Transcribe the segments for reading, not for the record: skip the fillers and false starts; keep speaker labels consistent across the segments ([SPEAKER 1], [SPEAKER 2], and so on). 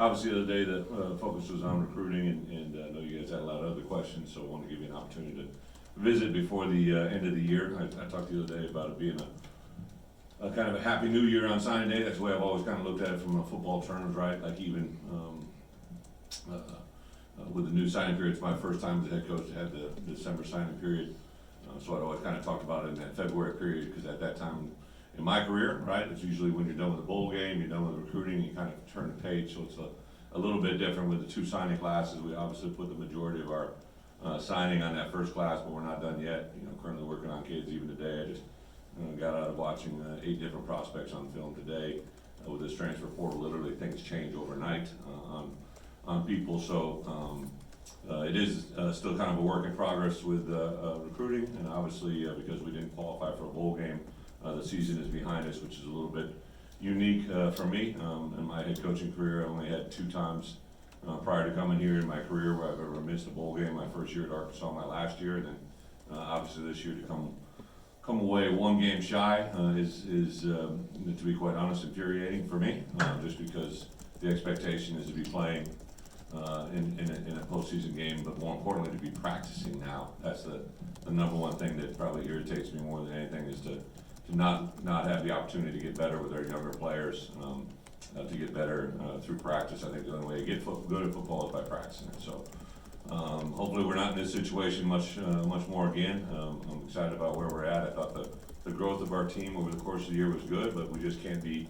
[SPEAKER 1] Obviously, the other day the focus was on recruiting, and I know you guys had a lot of other questions, so I want to give you an opportunity to visit before the end of the year. I talked to you the other day about it being a kind of a happy new year on signing day. That's the way I've always kind of looked at it from a football terms, right? Like even with the new signing period, it's my first time as a head coach to have the December signing period. So I'd always kind of talked about it in that February period, because at that time in my career, right, it's usually when you're done with the bowl game, you're done with the recruiting, you kind of turn the page. So it's a little bit different with the two signing classes. We obviously put the majority of our signing on that first class, but we're not done yet. You know, currently working on kids even today. I just got out of watching 8 different prospects on film today. With this transfer portal, literally things change overnight on people. So it is still kind of a work in progress with recruiting, and obviously because we didn't qualify for a bowl game, the season is behind us, which is a little bit unique for me. In my head coaching career, I only had 2 times prior to coming here in my career where I've ever missed a bowl game. My first year at Arkansas, my last year, and then obviously this year to come away 1 game shy is to be quite honest, infuriating for me, just because the expectation is to be playing in a postseason game, but more importantly to be practicing now. That's the number one thing that probably irritates me more than anything, is to not have the opportunity to get better with our younger players, to get better through practice. I think the only way to get good at football is by practicing it. So hopefully we're not in this situation much more again. I'm excited about where we're at. I thought the growth of our team over the course of the year was good, but we just can't be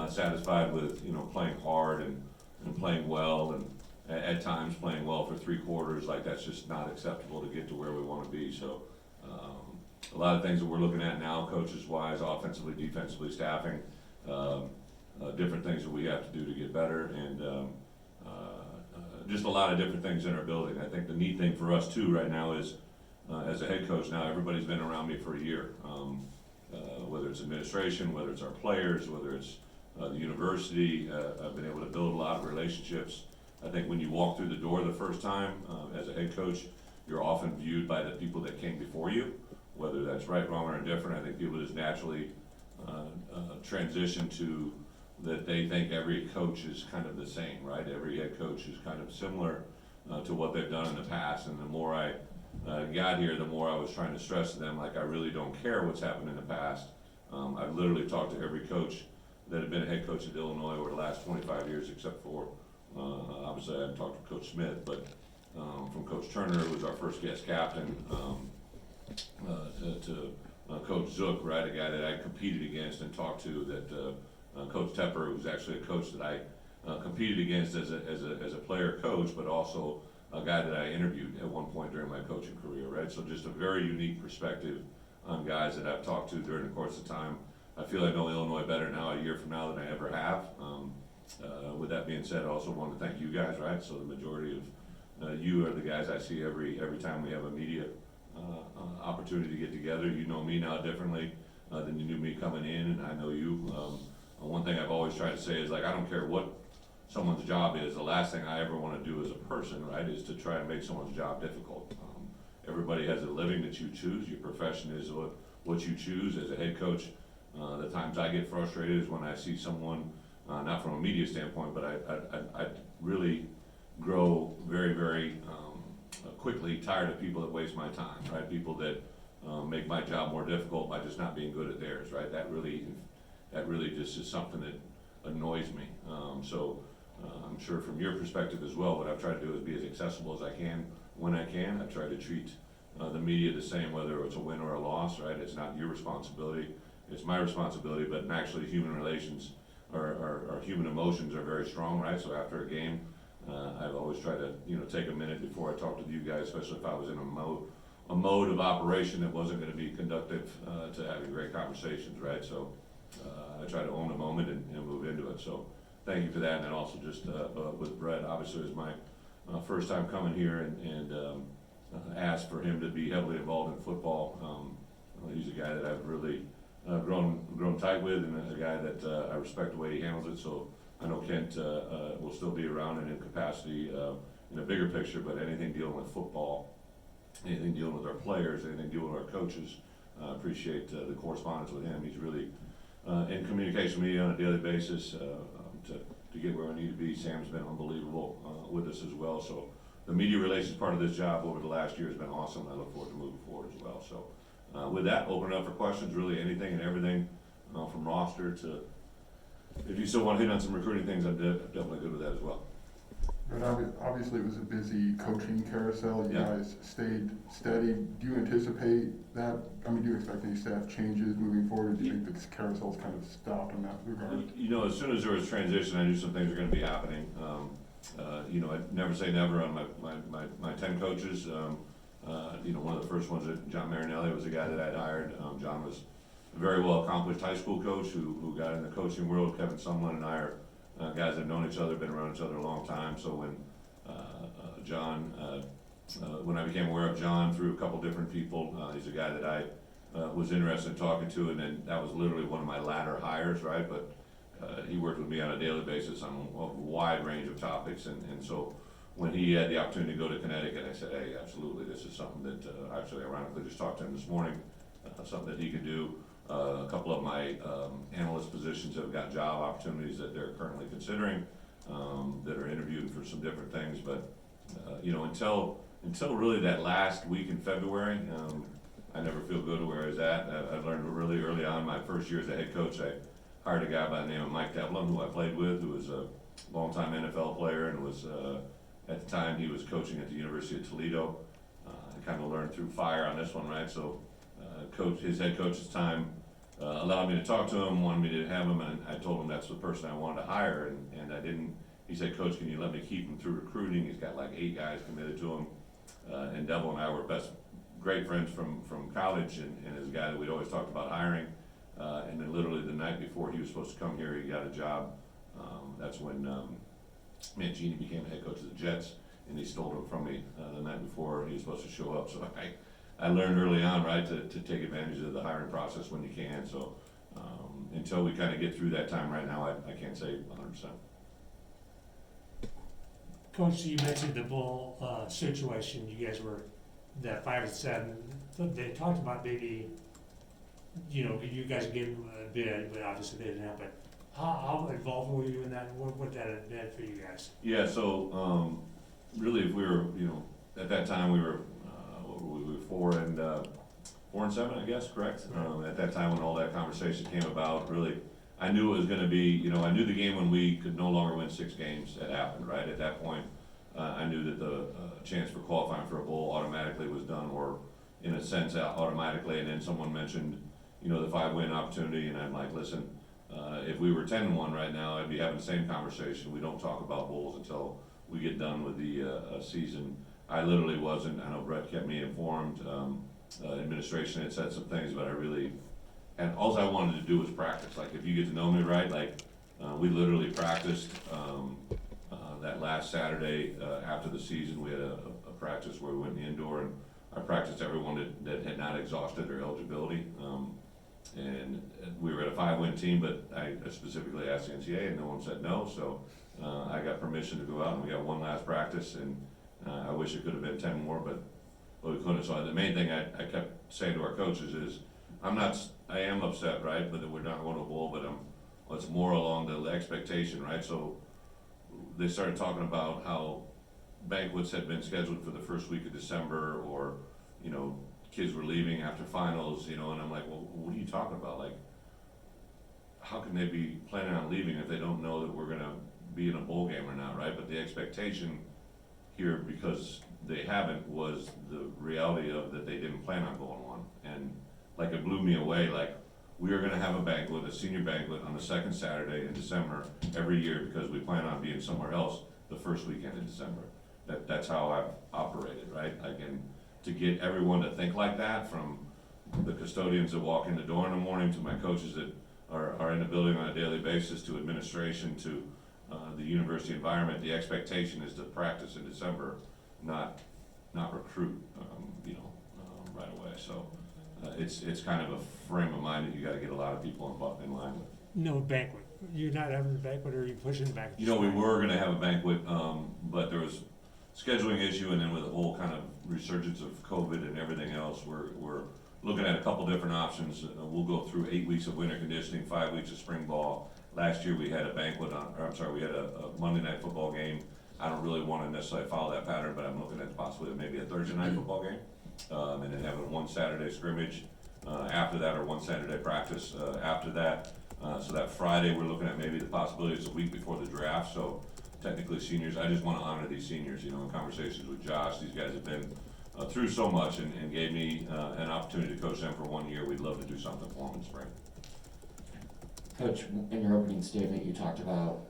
[SPEAKER 1] satisfied with playing hard and playing well, and at times playing well for 3 quarters. Like, that's just not acceptable to get to where we want to be. So a lot of things that we're looking at now, coaches wise, offensively, defensively, staffing, different things that we have to do to get better, and just a lot of different things in our building. I think the neat thing for us too right now is, as a head coach now, everybody's been around me for a year. Whether it's administration, whether it's our players, whether it's the university, I've been able to build a lot of relationships. I think when you walk through the door the first time as a head coach, you're often viewed by the people that came before you, whether that's right, wrong, or indifferent. I think people just naturally transition to that they think every coach is kind of the same, right? Every head coach is kind of similar to what they've done in the past. And the more I got here, the more I was trying to stress to them, like, I really don't care what's happened in the past. I've literally talked to every coach that had been a head coach at Illinois over the last 25 years, except for, obviously I haven't talked to Coach Smith, but from Coach Turner, who was our first guest captain, to Coach Zook, right, a guy that I competed against and talked to, that Coach Tepper, who's actually a coach that I competed against as a player coach, but also a guy that I interviewed at one point during my coaching career, right? So just a very unique perspective on guys that I've talked to during the course of time. I feel I know Illinois better now, a year from now, than I ever have. With that being said, I also want to thank you guys, right? So the majority of you are the guys I see every time we have a media opportunity to get together. You know me now differently than you knew me coming in, and I know you. One thing I've always tried to say is, like, I don't care what someone's job is. The last thing I ever want to do as a person, right, is to try and make someone's job difficult. Everybody has a living that you choose. Your profession is what you choose. As a head coach, the times I get frustrated is when I see someone, not from a media standpoint, but I really grow very, very quickly tired of people that waste my time, right? People that make my job more difficult by just not being good at theirs, right? That really just is something that annoys me. So I'm sure from your perspective as well, what I've tried to do is be as accessible as I can when I can. I try to treat the media the same, whether it's a win or a loss, right? It's not your responsibility, it's my responsibility, but actually human relations or human emotions are very strong, right? So after a game, I've always tried to take a minute before I talk to you guys, especially if I was in a mode of operation that wasn't going to be conductive to having great conversations, right? So I try to own the moment and move into it. So thank you for that. And then also just with Bret, obviously it was my first time coming here, and asked for him to be heavily involved in football. He's a guy that I've really grown tight with, and a guy that I respect the way he handles it. So I know Kent will still be around and in capacity in a bigger picture, but anything dealing with football, anything dealing with our players, anything dealing with our coaches, appreciate the correspondence with him. He's really in communication with me on a daily basis to to get where we need to be. Sam's been unbelievable with us as well. So the media relations part of this job over the last year has been awesome. I look forward to moving forward as well. So with that, open it up for questions, really anything and everything from roster to, if you still want to hit on some recruiting things, I'm definitely good with that as well.
[SPEAKER 2] But obviously it was a busy coaching carousel. You
[SPEAKER 1] Yeah.
[SPEAKER 2] guys stayed steady. Do you anticipate that? I mean, do you expect any staff changes moving forward? Do you think this carousel's kind of stopped in that regard?
[SPEAKER 1] You know, as soon as there was transition, I knew some things were going to be happening. You know, I'd never say never on my 10 coaches. You know, one of the first ones, John Marinelli, was a guy that I'd hired. John was a very well accomplished high school coach who got in the coaching world. Kevin Sumlin and I are guys that have known each other, been around each other a long time. So when John, when I became aware of John through a couple different people, he's a guy that I was interested in talking to, and then that was literally one of my latter hires, right? But he worked with me on a daily basis on a wide range of topics, and so when he had the opportunity to go to Connecticut, I said, hey, absolutely, this is something that actually ironically just talked to him this morning, something that he could do. A couple of my analyst positions have got job opportunities that they're currently considering, that are interviewing for some different things. But you know, until really that last week in February, I never feel good where I was at. I learned really early on, my first year as a head coach, I hired a guy by the name of Mike Devlin, who I played with, who was a longtime NFL player and was at the time he was coaching at the University of Toledo. I kind of learned through fire on this one, right? So his head coach's time allowed me to talk to him, wanted me to have him, and I told him that's the person I wanted to hire, and I didn't. He said, Coach, can you let me keep him through recruiting? He's got like 8 guys committed to him, and Devil and I were great friends from college, and is a guy that we'd always talked about hiring, and then literally the night before he was supposed to come here, he got a job. That's when Mancini became head coach of the Jets, and he stole him from me the night before he was supposed to show up. So I learned early on, right, to take advantage of the hiring process when you can. So until we kind of get through that time right now, I can't say 100%.
[SPEAKER 3] Coach, you mentioned the Bull situation. You guys were that 5-7. They talked about maybe, you know, you guys gave them a bid, but obviously they didn't have it. How involved were you in that? What that had meant for you guys? Yeah,
[SPEAKER 1] so really, if we were, you know, at that time we were 4-7, I guess, correct? At that time when all that conversation came about, really, I knew it was going to be, you know, I knew the game when we could no longer win 6 games had happened, right? At that point, I knew that the chance for qualifying for a bowl automatically was done, or in a sense automatically. And then someone mentioned, you know, the 5-win opportunity, and I'm like, listen, if we were 10-1 right now, I'd be having the same conversation. We don't talk about bowls until we get done with the season. I literally wasn't. I know Bret kept me informed. Administration had said some things, but I really, and all I wanted to do was practice. Like, if you get to know me right, like we literally practiced that last Saturday after the season. We had a practice where we went indoor, and I practiced everyone that had not exhausted their eligibility. And we were at a 5-win team, but I specifically asked the NCAA, and no one said no. So I got permission to go out, and we got one last practice, and I wish it could have been 10 more, but we couldn't. So the main thing I kept saying to our coaches is, I am upset, right, but that we're not going to a bowl, but it's more along the expectation, right? So they started talking about how banquets had been scheduled for the first week of December, or, you know, kids were leaving after finals, you know, and I'm like, well, what are you talking about? Like, how can they be planning on leaving if they don't know that we're gonna be in a bowl game or not, right? But the expectation here, because they haven't, was the reality of that they didn't plan on going one. And like, it blew me away. Like, we are gonna have a banquet, a senior banquet, on the second Saturday in December every year, because we plan on being somewhere else the first weekend in December. That's how I've operated, right? To get everyone to think like that, from the custodians that walk in the door in the morning, to my coaches that are in the building on a daily basis, to administration, to the university environment, the expectation is to practice in December, not recruit, right away. So it's kind of a frame of mind that you got to get a lot of people in line with.
[SPEAKER 3] No banquet. You're not having a banquet, or are you pushing the banquet?
[SPEAKER 1] You know, we were going to have a banquet, but there was scheduling issue, and then with the whole kind of resurgence of COVID and everything else, we're looking at a couple different options. We'll go through 8 weeks of winter conditioning, 5 weeks of spring ball, last year we had a banquet on, or I'm sorry, we had a Monday night football game. I don't really wanna necessarily follow that pattern, but I'm looking at possibly maybe a Thursday night football game. And then having one Saturday scrimmage, after that, or one Saturday practice, after that. So that Friday, we're looking at maybe the possibility it's a week before the draft, so technically seniors, I just wanna honor these seniors, you know, in conversations with Josh, these guys have been through so much and gave me an opportunity to coach them for 1 year. We'd love to do something for them in spring.
[SPEAKER 4] Coach, in your opening statement, you talked about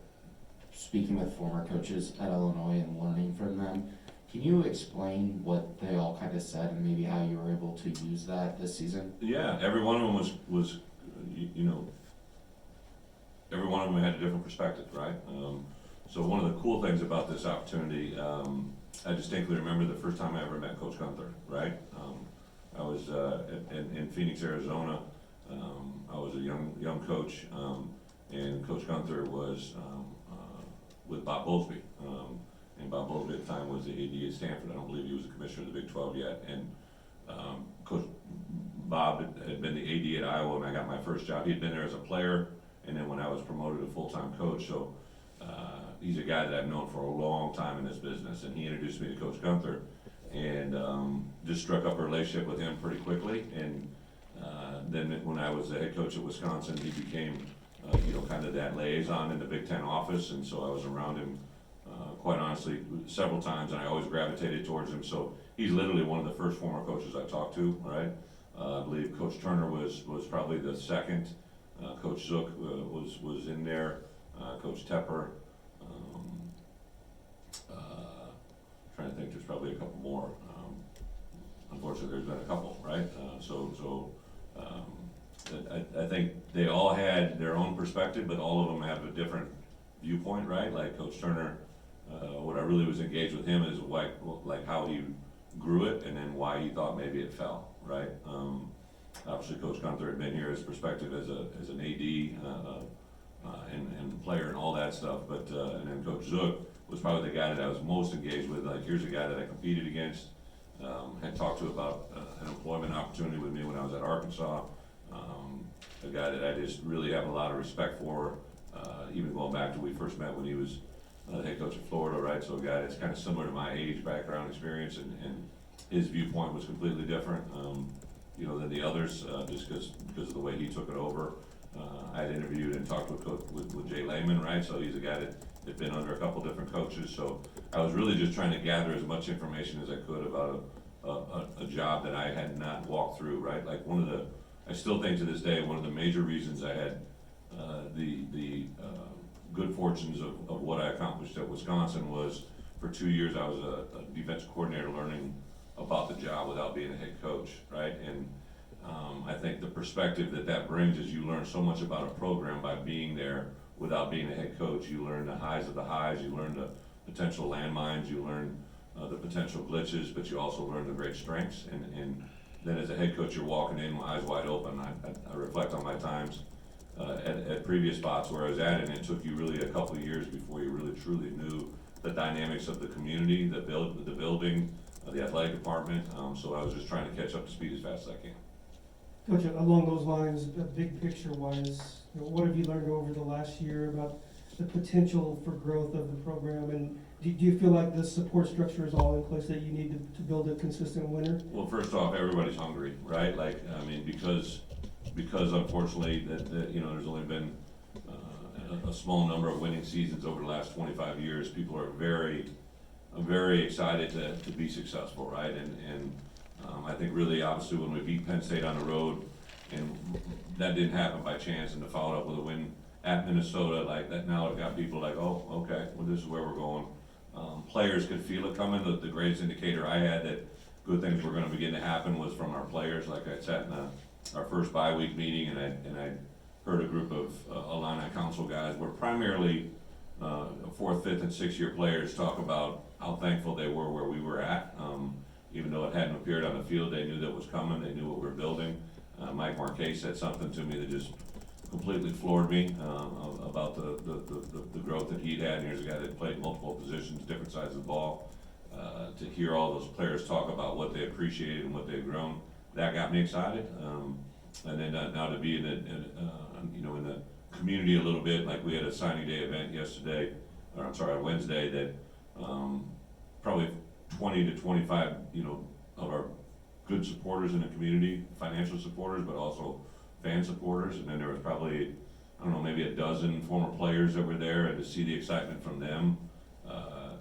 [SPEAKER 4] speaking with former coaches at Illinois and learning from them. Can you explain what they all kind of said and maybe how you were able to use that this season?
[SPEAKER 1] Yeah, every one of them was you know, every one of them had a different perspective, right? So one of the cool things about this opportunity, I distinctly remember the first time I ever met Coach Gunther, right? I was in Phoenix, Arizona. I was a young coach, and Coach Gunther was with Bob Bowlesby. And Bob Bowlesby at the time was the AD at Stanford. I don't believe he was the commissioner of the Big 12 yet. And Coach Bob had been the AD at Iowa when I got my first job. He'd been there as a player, and then when I was promoted to full-time coach. So he's a guy that I've known for a long time in this business, and he introduced me to Coach Gunther, and just struck up a relationship with him pretty quickly. And then when I was the head coach at Wisconsin, he became you know, kind of that liaison in the Big Ten office, and so I was around him quite honestly several times, and I always gravitated towards him. So he's literally one of the first former coaches I talked to, right? I believe Coach Turner was probably the second. Coach Zook was in there. Coach Tepper. Trying to think, there's probably a couple more. Unfortunately, there's been a couple, right? I think they all had their own perspective, but all of them have a different viewpoint, right? Like Coach Turner, what I really was engaged with him is like how he grew it, and then why he thought maybe it fell, right? Obviously, Coach Gunther had been here, his perspective as an AD and player and all that stuff, but and then Coach Zook was probably the guy that I was most engaged with. Like, here's a guy that I competed against, had talked to about an employment opportunity with me when I was at Arkansas. A guy that I just really have a lot of respect for, even going back to when we first met when he was the head coach of Florida, right? So a guy that's kind of similar to my age, background, experience, and his viewpoint was completely different, you know, than the others, just because of the way he took it over. I'd interviewed and talked with Jay Lehman, right? So he's a guy that had been under a couple different coaches. So I was really just trying to gather as much information as I could about a job that I had not walked through, right? Like I still think to this day, one of the major reasons I had the good fortunes of what I accomplished at Wisconsin was for 2 years I was a defensive coordinator learning about the job without being a head coach, right? And I think the perspective that brings is you learn so much about a program by being there without being a head coach. You learn the highs of the highs, you learn the potential landmines, you learn the potential glitches, but you also learn the great strengths. And then as a head coach, you're walking in, eyes wide open. I reflect on my times at previous spots where I was at, and it took you really a couple of years before you really truly knew the dynamics of the community, the building, the athletic department. So I was just trying to catch up to speed as fast as I can.
[SPEAKER 5] Coach, along those lines, big picture wise, you know, what have you learned over the last year about the potential for growth of the program, and do you feel like the support structure is all in place that you need to build a consistent winner?
[SPEAKER 1] Well, first off, everybody's hungry, right? Like, I mean, because unfortunately that you know, there's only been a small number of winning seasons over the last 25 years. People are very excited to be successful, right? And I think really, obviously, when we beat Penn State on the road, and that didn't happen by chance, and to follow up with a win at Minnesota, like that, now it got people like, oh, okay, well, this is where we're going. Players could feel it coming. The greatest indicator I had that good things were going to begin to happen was from our players. Like I sat in our first bye week meeting, and I heard a group of Illini Council guys, were primarily 4th, 5th, and 6th year players, talk about how thankful they were where we were at. Even though it hadn't appeared on the field, they knew that was coming. They knew what we were building. Mike Marquez said something to me that just completely floored me about the growth that he'd had. And here's a guy that played multiple positions, different sides of the ball. To hear all those players talk about what they appreciated and what they've grown, that got me excited. And then now to be in the community a little bit, like we had a signing day event yesterday, or I'm sorry, Wednesday, that, probably 20 to 25, of our good supporters in the community, financial supporters, but also fan supporters, and then there was probably, I don't know, maybe a dozen former players that were there, and to see the excitement from them,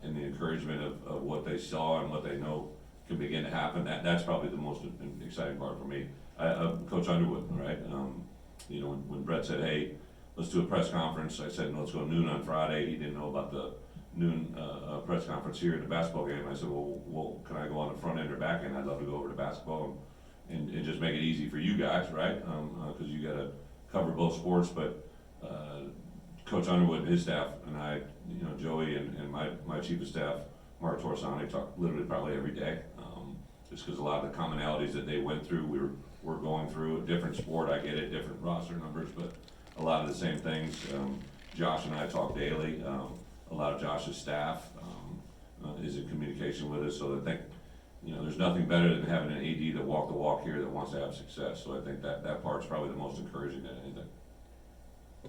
[SPEAKER 1] and the encouragement of what they saw and what they know can begin to happen, that's probably the most exciting part for me. Coach Underwood, right? When Bret said, hey, let's do a press conference, I said, no, let's go noon on Friday. He didn't know about the noon press conference here at the basketball game. I said, well, can I go on the front end or back end? I'd love to go over to basketball and just make it easy for you guys, right? Because you got to cover both sports, but Coach Underwood and his staff and I, Joey and my chief of staff, Mark Torsani, talk literally probably every day, just because a lot of the commonalities that they went through, we're going through. A different sport, I get it, different roster numbers, but a lot of the same things. Josh and I talk daily. A lot of Josh's staff is in communication with us, so I think, there's nothing better than having an AD that walk the walk here that wants to have success. So I think that part's probably the most encouraging than anything.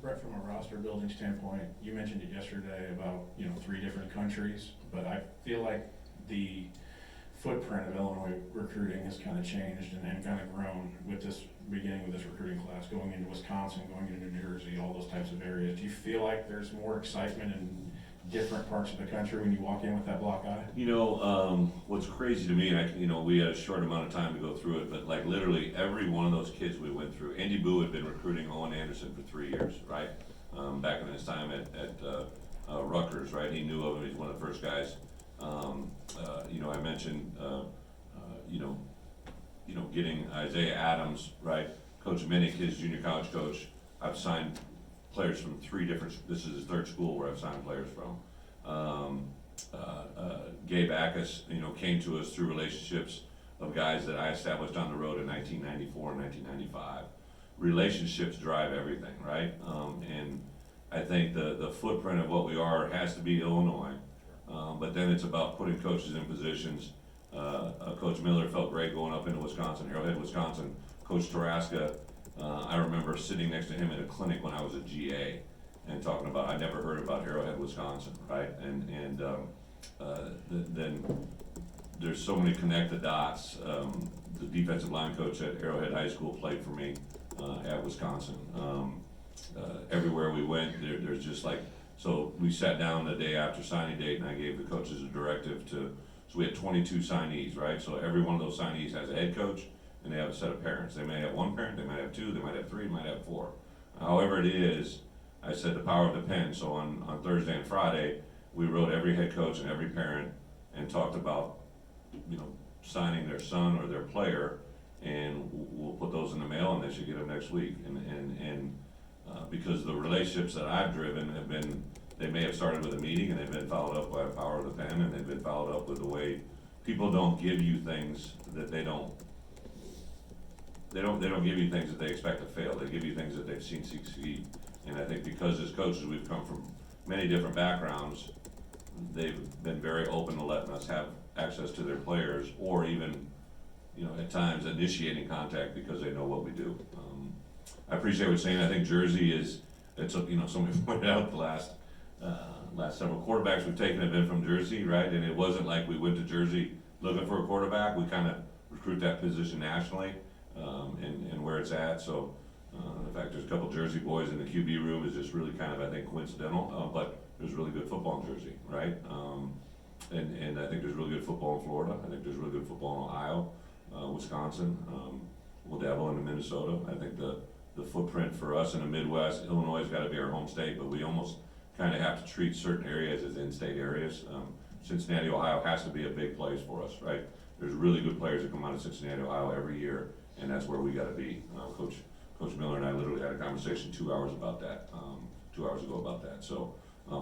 [SPEAKER 6] Brett, from a roster building standpoint, you mentioned it yesterday about, 3 different countries, but I feel like the footprint of Illinois recruiting has kind of changed and kind of grown with this, beginning with this recruiting class, going into Wisconsin, going into New Jersey, all those types of areas. Do you feel like there's more excitement in different parts of the country when you walk in with that block eye?
[SPEAKER 1] What's crazy to me, and we had a short amount of time to go through it, but like literally every one of those kids we went through, Andy Boo had been recruiting Owen Anderson for 3 years, right? Back in his time at Rutgers, right? He knew of him, he's one of the first guys. I mentioned, getting Isaiah Adams, right? Coach Minnick, his junior college coach, I've signed players from 3 different, this is his 3rd school where I've signed players from. Gabe Ackus, came to us through relationships of guys that I established on the road in 1994 and 1995. Relationships drive everything, right? And I think the footprint of what we are has to be Illinois, but then it's about putting coaches in positions. Coach Miller felt great going up into Wisconsin, Arrowhead, Wisconsin. Coach Taraska, I remember sitting next to him at a clinic when I was a GA and talking about, I never heard about Arrowhead, Wisconsin, right? And then there's so many connect the dots. The defensive line coach at Arrowhead High School played for me at Wisconsin. Everywhere we went, there's just like, so we sat down the day after signing date and I gave the coaches a directive so we had 22 signees, right? So every one of those signees has a head coach and they have a set of parents. They may have 1 parent, they might have 2, they might have 3, they might have 4. However it is, I said the power of the pen. So on Thursday and Friday, we wrote every head coach and every parent and talked about, signing their son or their player, and we'll put those in the mail and they should get them next week. And because the relationships that I've driven have been, they may have started with a meeting and they've been followed up by the power of the pen, and they've been followed up with the way people don't give you things that they don't give you things that they expect to fail. They give you things that they've seen succeed. And I think because as coaches we've come from many different backgrounds, they've been very open to letting us have access to their players, or even, at times initiating contact because they know what we do. I appreciate what you're saying. I think Jersey somebody pointed out the last several quarterbacks we've taken have been from Jersey, right? And it wasn't like we went to Jersey looking for a quarterback. We kind of recruit that position nationally, and where it's at. So, in fact, there's a couple Jersey boys in the QB room is just really kind of, I think, coincidental, but there's really good football in Jersey, right? And I think there's really good football in Florida. I think there's really good football in Ohio, Wisconsin. We'll dabble into Minnesota. I think the footprint for us in the Midwest, Illinois has got to be our home state, but we almost kind of have to treat certain areas as in-state areas. Cincinnati, Ohio has to be a big place for us, right? There's really good players that come out of Cincinnati, Ohio every year, and that's where we got to be. Coach Miller and I literally had a conversation 2 hours about that, 2 hours ago about that. So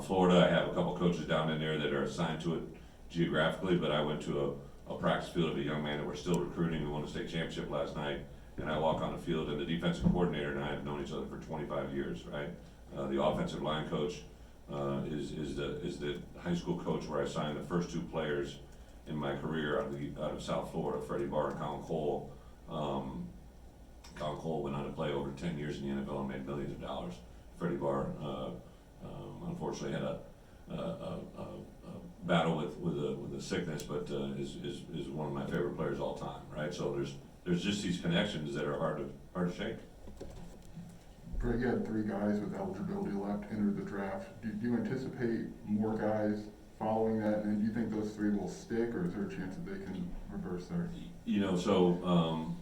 [SPEAKER 1] Florida, I have a couple coaches down in there that are assigned to it geographically, but I went to a practice field of a young man that we're still recruiting. We won a state championship last night, and I walk on the field, and the defensive coordinator and I have known each other for 25 years, right? The offensive line coach is the high school coach where I signed the first 2 players in my career out of South Florida, Freddie Barr and Colin Cole. Colin Cole went on to play over 10 years in the NFL and made millions of dollars. Freddie Barr, unfortunately had a battle with a sickness, but is one of my favorite players all time, right? So there's just these connections that are hard to shake.
[SPEAKER 2] Brett, you had 3 guys with eligibility left enter the draft. Do you anticipate more guys following that, and do you think those 3 will stick, or is there a chance that they can reverse there?
[SPEAKER 1] You know, so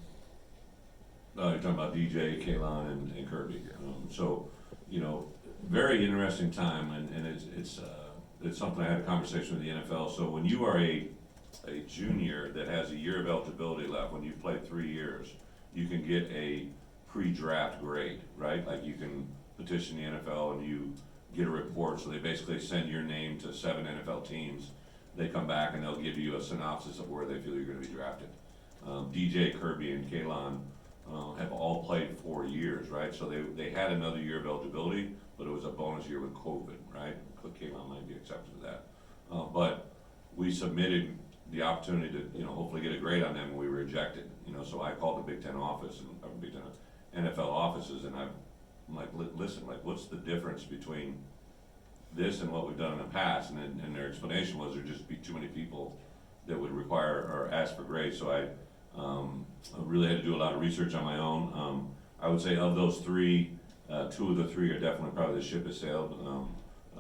[SPEAKER 1] you're talking about DJ, Kalon, and Kirby. So, you know, very interesting time, and it's something I had a conversation with the NFL. So when you are a junior that has a year of eligibility left, when you've played 3 years, you can get a pre-draft grade, right? Like you can petition the NFL and you get a report. So they basically send your name to 7 NFL teams. They come back and they'll give you a synopsis of where they feel you're going to be drafted. DJ, Kirby, and Kalon have all played 4 years, right? So they had another year of eligibility, but it was a bonus year with COVID, right? Kalon might be exception to that. But we submitted the opportunity to, you know, hopefully get a grade on them, and we were rejected. You know, so I called the Big Ten office and Big Ten NFL offices, and I'm like, listen, like, what's the difference between this and what we've done in the past? And their explanation was there'd just be too many people that would require or ask for grades. So I really had to do a lot of research on my own. I would say of those 3, 2 of the 3 are definitely probably the ship has sailed.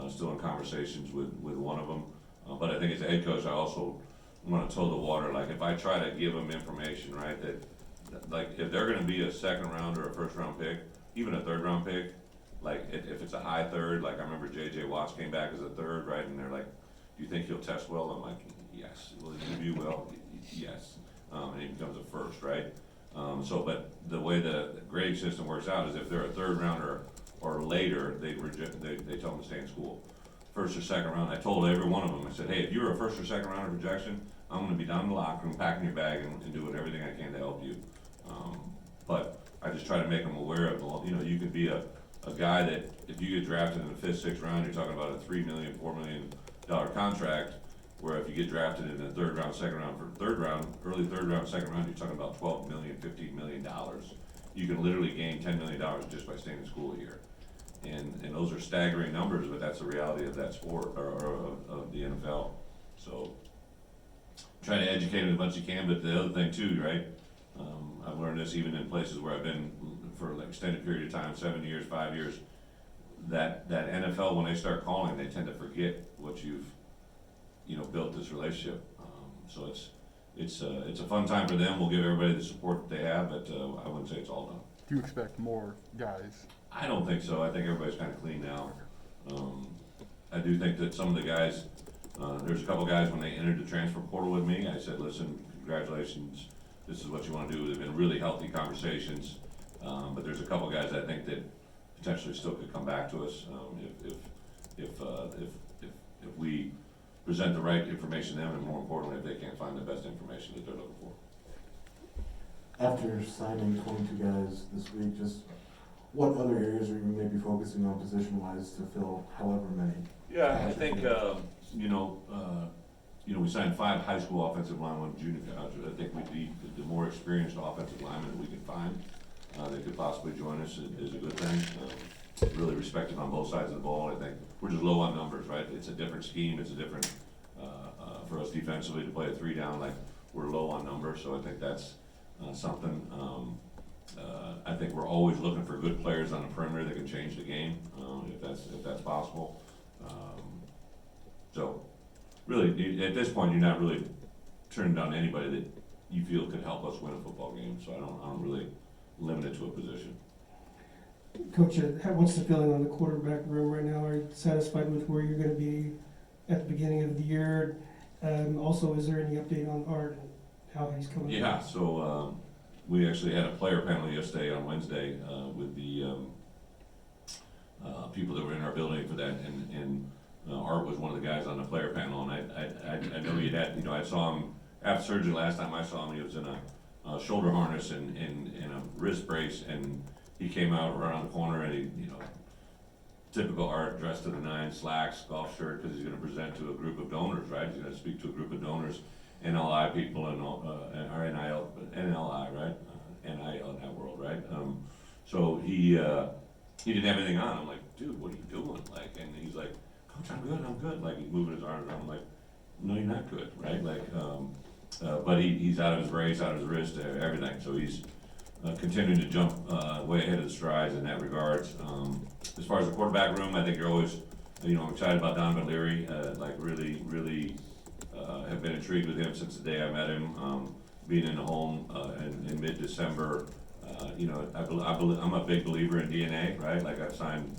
[SPEAKER 1] Still in conversations with one of them. But I think as a head coach, I also want to toe the water. Like if I try to give them information, right, that like if they're going to be a 2nd round or a 1st round pick, even a 3rd round pick, like if it's a high 3rd, like I remember J.J. Watts came back as a 3rd, right, and they're like, do you think he'll test well? I'm like, yes. Will he interview well? Yes. And he becomes a 1st, right? But the way the grading system works out is if they're a 3rd rounder or later, they tell them to stay in school. 1st or 2nd round, I told every one of them, I said, hey, if you're a 1st or 2nd rounder projection, I'm gonna be down in the locker room, packing your bag and doing everything I can to help you. But I just try to make them aware of, you know, you could be a guy that if you get drafted in the 5th, 6th round, you're talking about a $3 million, $4 million contract, where if you get drafted in the 3rd round, 2nd round, for 3rd round, early 3rd round, 2nd round, you're talking about $12 million, $15 million. You can literally gain $10 million just by staying in school a year. And those are staggering numbers, but that's the reality of that sport, or of the NFL. So, trying to educate them as much as you can, but the other thing too, right? I've learned this even in places where I've been for an extended period of time, 7 years, 5 years, that NFL, when they start calling, they tend to forget what you've, you know, built this relationship. So it's a fun time for them. We'll give everybody the support that they have, but I wouldn't say it's all done.
[SPEAKER 2] Do you expect more guys?
[SPEAKER 1] I don't think so. I think everybody's kind of clean now. I do think that some of the guys, there's a couple guys when they entered the transfer portal with me, I said, listen, congratulations, this is what you want to do. They've been really healthy conversations, but there's a couple guys I think that potentially still could come back to us if we present the right information to them, and more importantly, if they can't find the best information that they're looking for.
[SPEAKER 7] After signing 22 guys this week, just what other areas are you maybe focusing on position-wise to fill however many?
[SPEAKER 1] Yeah, I think, we signed 5 high school offensive linemen, 1 junior college. I think we need the more experienced offensive linemen that we can find that could possibly join us is a good thing. Really respected on both sides of the ball. I think we're just low on numbers, right? It's a different scheme. It's a different, for us defensively to play a 3 down, like we're low on numbers. So I think that's something. I think we're always looking for good players on the perimeter that can change the game, if that's possible. So really, at this point, you're not really turning down anybody that you feel could help us win a football game. So I don't really limit it to a position.
[SPEAKER 5] Coach, what's the feeling on the quarterback room right now? Are you satisfied with where you're going to be at the beginning of the year? Also, is there any update on Art and how he's coming?
[SPEAKER 1] Yeah, so we actually had a player panel yesterday on Wednesday with the people that were in our building for that, and Art was one of the guys on the player panel, and I know he had, I saw him after surgery last time I saw him. He was in a shoulder harness and a wrist brace, and he came out around the corner, and he, typical Art, dressed to the nines, slacks, golf shirt, because he's going to present to a group of donors, right? He's going to speak to a group of donors, NLI people, and or NIL, NLI, right? NIL in that world, right? So he didn't have anything on. I'm like, dude, what are you doing? Like, and he's like, Coach, I'm good. Like, he's moving his arms around. I'm like, no, you're not good, right? Like, but he's out of his brace, out of his wrist, everything. So he's continuing to jump way ahead of the strides in that regards. As far as the quarterback room, I think you're always, I'm excited about Donovan Leary. Like, really have been intrigued with him since the day I met him. Being in the home in mid-December, I'm a big believer in DNA, right? Like, I've signed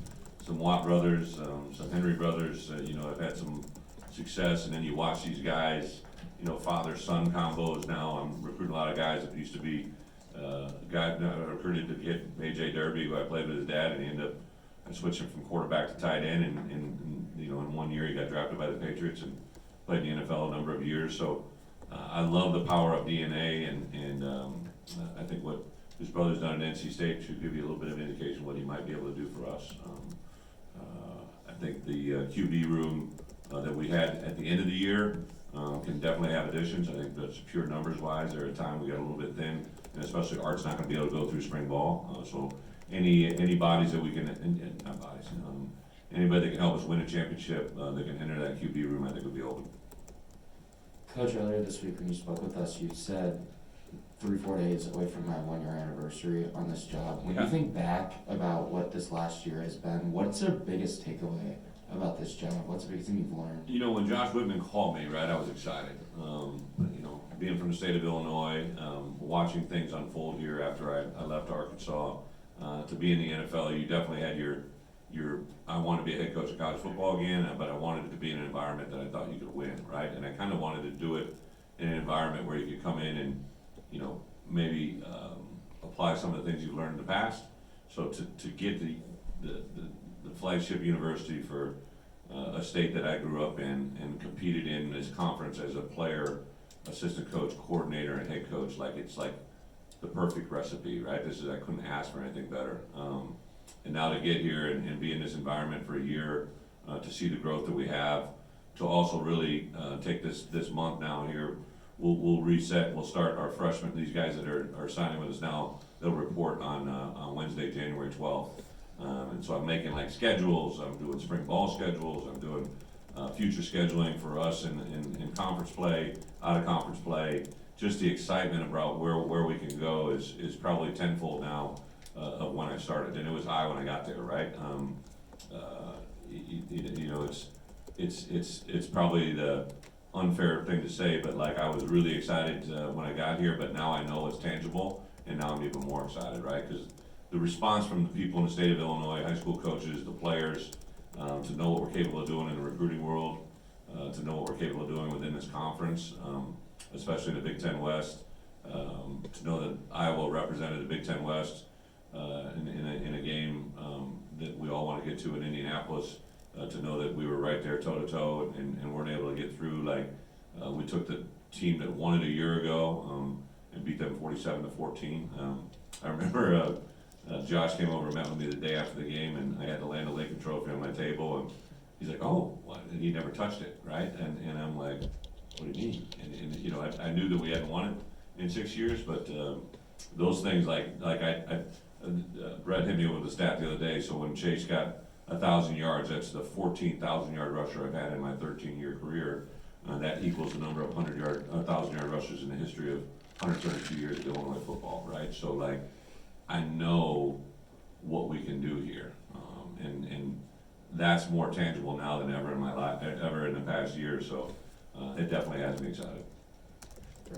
[SPEAKER 1] some Watt brothers, some Henry brothers. I've had some success, and then you watch these guys, father-son combos. Now I'm recruiting a lot of guys that used to be recruited to get A.J. Derby, who I played with his dad, and he ended up switching from quarterback to tight end, and in 1 year he got drafted by the Patriots and played in the NFL a number of years. So I love the power of DNA, and I think what his brother's done at NC State should give you a little bit of indication what he might be able to do for us. I think the QB room that we had at the end of the year can definitely have additions. I think that's pure numbers wise. There are times we got a little bit thin, and especially Art's not going to be able to go through spring ball. So any bodies that we can, not bodies, anybody that can help us win a championship that can enter that QB room, I think will be open.
[SPEAKER 4] Coach, earlier this week when you spoke with us, you said 3-4 days away from my 1-year anniversary on this job. When
[SPEAKER 1] Yeah.
[SPEAKER 4] you think back about what this last year has been, what's your biggest takeaway about this job? What's the biggest thing you've learned?
[SPEAKER 1] When Josh Whitman called me, right, I was excited. Being from the state of Illinois, watching things unfold here after I left Arkansas, to be in the NFL, you definitely had your I wanted to be a head coach of college football again, but I wanted it to be in an environment that I thought you could win, right? And I kind of wanted to do it in an environment where you could come in and, maybe apply some of the things you've learned in the past. So to get the flagship university for a state that I grew up in and competed in this conference as a player, assistant coach, coordinator, and head coach, it's like the perfect recipe, right? I couldn't ask for anything better. And now to get here and be in this environment for a year, to see the growth that we have, to also really take this month now here, we'll reset, we'll start our freshmen, these guys that are signing with us now, they'll report on Wednesday, January 12th. And so I'm making schedules, I'm doing spring ball schedules, I'm doing future scheduling for us in conference play, out of conference play. Just the excitement about where we can go is probably tenfold now of when I started, and it was high when I got there, right? It's probably the unfair thing to say, but I was really excited when I got here, but now I know it's tangible, and now I'm even more excited, right? Because the response from the people in the state of Illinois, high school coaches, the players, to know what we're capable of doing in the recruiting world, to know what we're capable of doing within this conference, especially the Big Ten West, to know that Iowa represented the Big Ten West in a game that we all want to get to in Indianapolis, to know that we were right there toe-to-toe and weren't able to get through. We took the team that won it a year ago and beat them 47-14. I remember Josh came over and met with me the day after the game, and I had the Land O'Lakes trophy on my table, and he's like, "Oh, what?" And he never touched it, right? And I'm like, "What do you mean?" And I knew that we hadn't won it in 6 years, but those things Bret hit me with the stat the other day. So when Chase got 1,000 yards, that's the 14,000-yard rusher I've had in my 13-year career. That equals the number of 1,000-yard rushers in the history of 132 years of Illinois football, right? So I know what we can do here, and that's more tangible now than ever in my life, ever in the past year. So it definitely has me excited.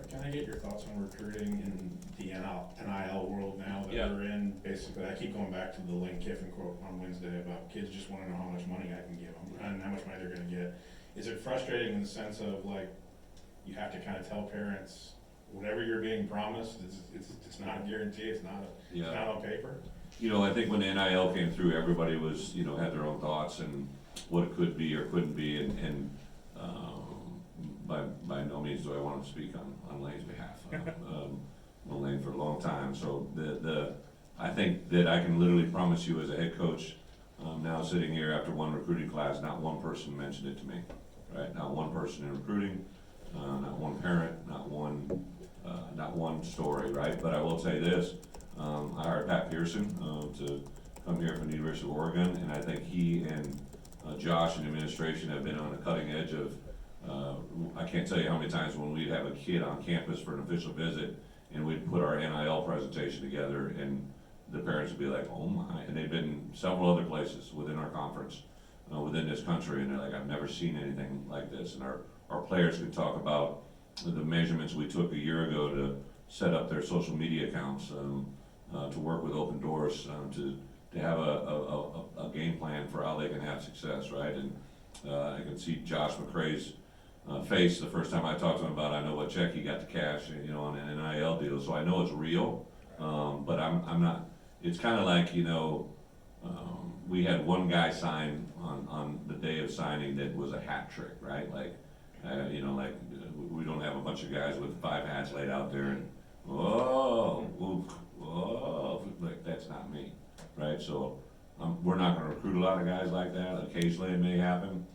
[SPEAKER 6] Can I get your thoughts on recruiting in the NIL world now that
[SPEAKER 1] Yeah.
[SPEAKER 6] we're in? Basically, I keep going back to the Lane Kiffin quote on Wednesday about kids just want to know how much money I can give them and how much money they're going to get. Is it frustrating in the sense of you have to kind of tell parents whatever you're being promised, it's not a guarantee, it's not on paper?
[SPEAKER 1] I think when the NIL came through, everybody was, had their own thoughts and what it could be or couldn't be, and by no means do I want to speak on Lane's behalf. Known Lane for a long time, so I think that I can literally promise you as a head coach, now sitting here after one recruiting class, not one person mentioned it to me, right? Not one person in recruiting, not one parent, not one story, right? But I will say this, I hired Pat Pearson to come here from the University of Oregon, and I think he and Josh and the administration have been on the cutting edge of, I can't tell you how many times when we'd have a kid on campus for an official visit, and we'd put our NIL presentation together, and the parents would be like, oh my, and they've been several other places within our conference, within this country, and they're like, I've never seen anything like this, and our players could talk about the measurements we took a year ago to set up their social media accounts, to work with Open Doors, to have a game plan for how they can have success, right? And I can see Josh McCray's face the first time I talked to him about, I know what check he got to cash, you know, on an NIL deal, so I know it's real, but I'm not, it's kind of like, you know, we had one guy sign on the day of signing that was a hat trick, right? Like, you know, like, we don't have a bunch of guys with 5 hats laid out there and, whoa, oof, whoa, like, that's not me, right? So, we're not gonna recruit a lot of guys like that. Occasionally it may happen.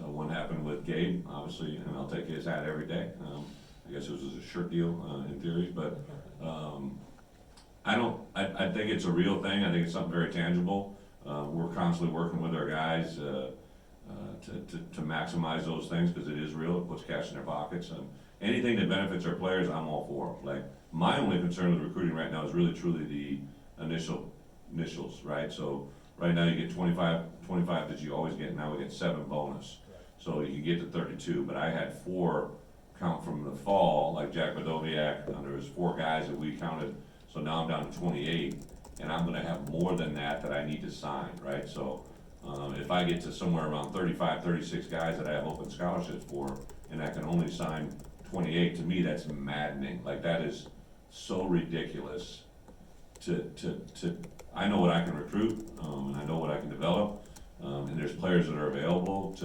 [SPEAKER 1] One happened with Gabe, obviously, and I'll take his hat every day. I guess it was a shirt deal, in theory, but, I think it's a real thing. I think it's something very tangible. We're constantly working with our guys, to maximize those things, because it is real, it puts cash in their pockets. Anything that benefits our players, I'm all for. Like, my only concern with recruiting right now is really truly the initials, right? So, right now you get 25 that you always get, now we get 7 bonus. So you can get to 32, but I had 4 count from the fall, like Jack Madoviak, there was 4 guys that we counted, so now I'm down to 28, and I'm gonna have more than that I need to sign, right? So, if I get to somewhere around 35, 36 guys that I have open scholarships for, and I can only sign 28, to me, that's maddening. Like, that is so ridiculous I know what I can recruit, and I know what I can develop, and there's players that are available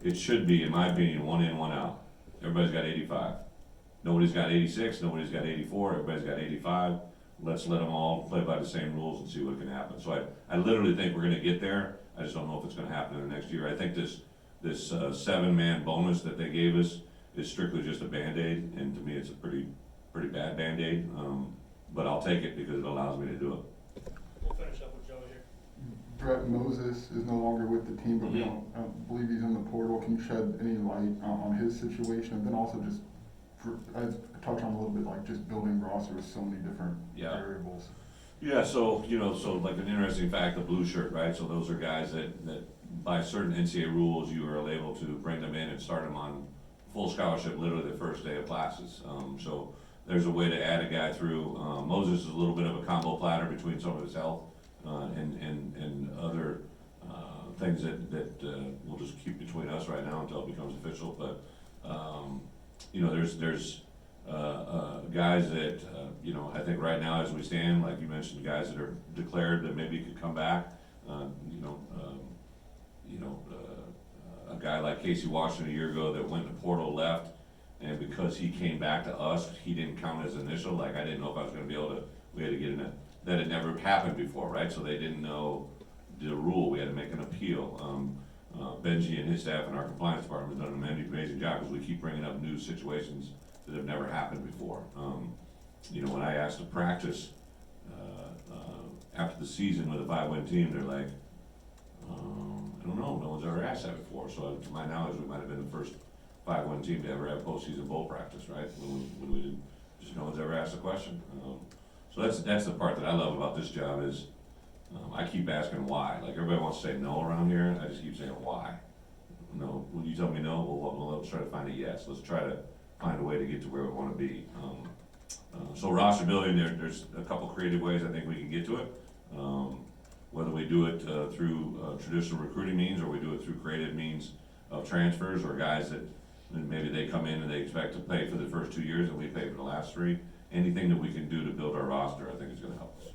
[SPEAKER 1] it should be, in my opinion, 1 in, 1 out. Everybody's got 85. Nobody's got 86, nobody's got 84, everybody's got 85. Let's let them all play by the same rules and see what can happen. So I literally think we're gonna get there. I just don't know if it's gonna happen in the next year. I think this 7-man bonus that they gave us is strictly just a Band-Aid, and to me, it's a pretty bad Band-Aid. But I'll take it because it allows me to do it.
[SPEAKER 3] We'll finish up with Joe here.
[SPEAKER 2] Brett Moses is no longer with the team, but we don't believe he's in the portal. Can you shed any light on his situation? And then also just, I touch on a little bit, like just building rosters, so many different variables.
[SPEAKER 1] Yeah, so, you know, so like an interesting fact, the blue shirt, right? So those are guys that by certain NCAA rules, you are able to bring them in and start them on full scholarship literally the first day of classes. So there's a way to add a guy through. Moses is a little bit of a combo platter between some of his health and other things that we'll just keep between us right now until it becomes official. But you know, there's guys that you know, I think right now as we stand, like you mentioned, guys that are declared that maybe could come back. A guy like Casey Washington a year ago that went in the portal, left. And because he came back to us, he didn't count as initial. Like, I didn't know if I was gonna be able to, we had to get in it. That had never happened before, right? So they didn't know the rule. We had to make an appeal. Benji and his staff in our compliance department have done an amazing job because we keep bringing up new situations that have never happened before. You know, when I asked to practice after the season with a 5-win team, they're like, I don't know, no one's ever asked that before. So to my knowledge, we might have been the first 5-win team to ever have postseason bowl practice, right? When we didn't, just no one's ever asked a question. So that's the part that I love about this job is I keep asking why. Like, everybody wants to say no around here, I just keep saying why. No, when you tell me no, well, let's try to find a yes. Let's try to find a way to get to where we want to be. So roster building, there's a couple creative ways I think we can get to it. Whether we do it through traditional recruiting means, or we do it through creative means of transfers, or guys that maybe they come in and they expect to pay for the first 2 years and we pay for the last 3. Anything that we can do to build our roster, I think is gonna help us.